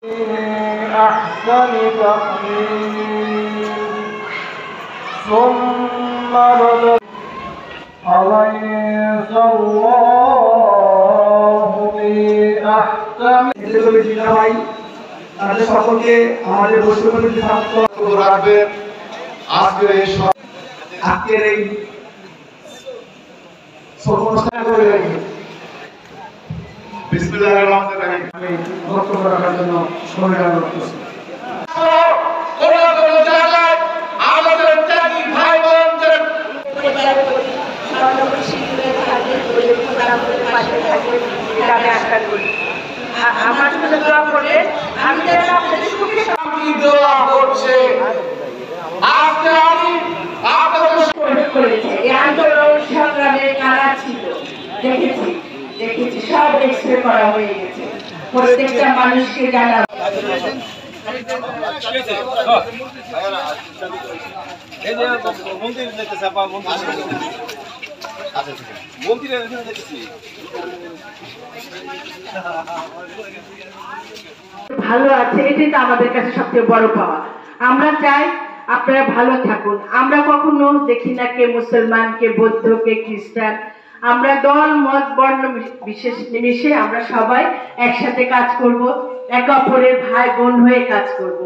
أحسن تقويم ثم ردد أليس الله بأحكم সকলকে আমাদের বৈষ্ণবী ছাত্র রাখবেন। আজকের এই অনুষ্ঠান করে বিসমিল্লাহির রহমানির রহিম আমি বক্তব্য রাখার জন্য সময় রাখতেছি। আমাদের ত্যাগী ভাই বোনদের আমার জন্য দোয়া করবেন। আমি আপনাদের সুখে শান্তি দোয়া করছে। আজকে আমি আপনাদের করেছে এই আন্দোলন সংগ্রামে কারা ছিল দেখেছি সব এক্সরে করা হয়ে গেছে। প্রত্যেকটা মানুষকে জানা ভালো আছে, এটাই তো আমাদের কাছে সবচেয়ে বড় পাওয়া। আমরা চাই আপনারা ভালো থাকুন। আমরা কখনো দেখি না কে মুসলমান, কে বৌদ্ধ, কে খ্রিস্টান। আমরা দল মত বর্ণ বিশেষ নিমিশে আমরা সবাই একসাথে কাজ করব, একে অপরের ভাই বোন হয়ে কাজ করব।